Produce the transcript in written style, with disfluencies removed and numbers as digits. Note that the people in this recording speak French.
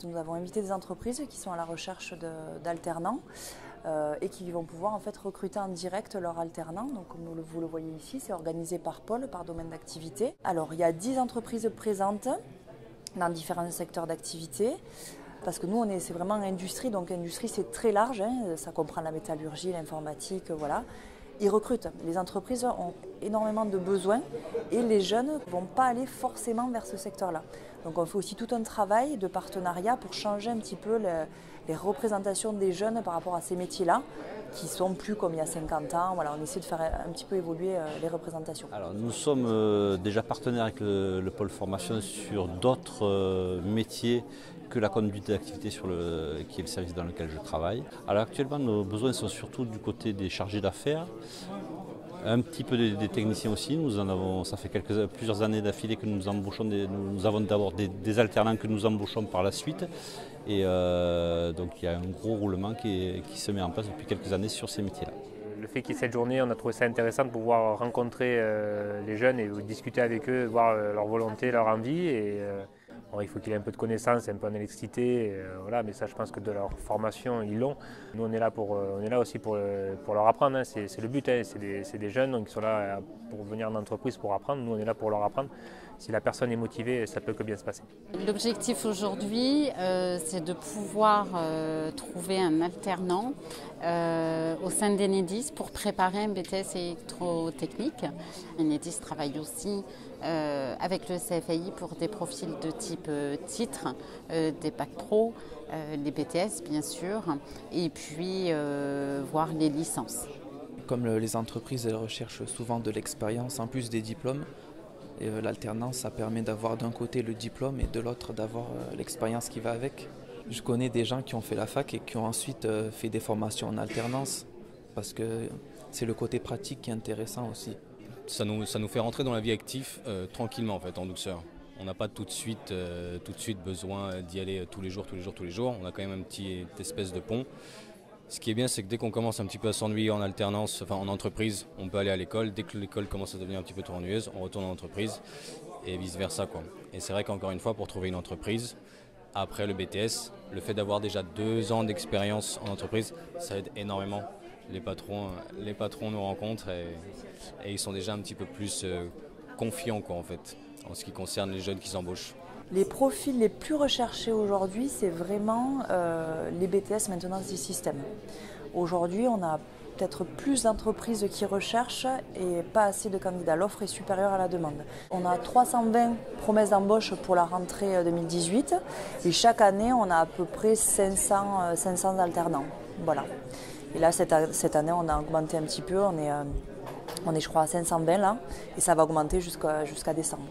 Nous avons invité des entreprises qui sont à la recherche d'alternants et qui vont pouvoir en fait recruter en direct leurs alternants. Donc, comme vous le voyez ici, c'est organisé par pôle, par domaine d'activité. Alors il y a 10 entreprises présentes dans différents secteurs d'activité. Parce que nous, c'est vraiment industrie, donc industrie c'est très large, hein, ça comprend la métallurgie, l'informatique, voilà. Ils recrutent, les entreprises ont énormément de besoins et les jeunes ne vont pas aller forcément vers ce secteur-là. Donc on fait aussi tout un travail de partenariat pour changer un petit peu les représentations des jeunes par rapport à ces métiers-là, qui sont plus comme il y a 50 ans. Voilà, on essaie de faire un petit peu évoluer les représentations. Alors, nous sommes déjà partenaires avec le pôle formation sur d'autres métiers que la conduite d'activité qui est le service dans lequel je travaille. Alors actuellement, nos besoins sont surtout du côté des chargés d'affaires, un petit peu des techniciens aussi. Ça fait plusieurs années d'affilée que nous embauchons, nous avons d'abord des alternants que nous embauchons par la suite. Et donc il y a un gros roulement qui se met en place depuis quelques années sur ces métiers-là. Le fait qu'il y ait cette journée, on a trouvé ça intéressant de pouvoir rencontrer les jeunes et discuter avec eux, voir leur volonté, leur envie. Bon, il faut qu'il y ait un peu de connaissances, un peu en électricité, voilà, mais ça je pense que de leur formation ils l'ont. Nous on est là aussi pour leur apprendre, hein. C'est le but, hein. C'est des jeunes donc, qui sont là pour venir en entreprise pour apprendre, nous on est là pour leur apprendre. Si la personne est motivée, ça peut que bien se passer. L'objectif aujourd'hui, c'est de pouvoir trouver un alternant au sein d'Enedis pour préparer un BTS électrotechnique. Enedis travaille aussi avec le CFAI pour des profils de type titre, des bacs pro, les BTS bien sûr, et puis voir les licences. Comme les entreprises, elles recherchent souvent de l'expérience en plus des diplômes. Et l'alternance, ça permet d'avoir d'un côté le diplôme et de l'autre d'avoir l'expérience qui va avec. Je connais des gens qui ont fait la fac et qui ont ensuite fait des formations en alternance parce que c'est le côté pratique qui est intéressant aussi. Ça nous fait rentrer dans la vie active tranquillement en fait, en douceur. On n'a pas tout de suite besoin d'y aller tous les jours. On a quand même une petite espèce de pont. Ce qui est bien, c'est que dès qu'on commence un petit peu à s'ennuyer en alternance, enfin en entreprise, on peut aller à l'école. Dès que l'école commence à devenir un petit peu trop ennuyeuse, on retourne en entreprise et vice-versa, quoi. Et c'est vrai qu'encore une fois, pour trouver une entreprise, après le BTS, le fait d'avoir déjà 2 ans d'expérience en entreprise, ça aide énormément. Les patrons nous rencontrent et ils sont déjà un petit peu plus confiants, quoi, en fait, en ce qui concerne les jeunes qu'ils embauchent. Les profils les plus recherchés aujourd'hui, c'est vraiment les BTS maintenance des systèmes. Aujourd'hui, on a peut-être plus d'entreprises qui recherchent et pas assez de candidats. L'offre est supérieure à la demande. On a 320 promesses d'embauche pour la rentrée 2018 et chaque année, on a à peu près 500 alternants. Voilà. Et là, cette année, on a augmenté un petit peu. On est je crois, à 520 là et ça va augmenter jusqu'à décembre.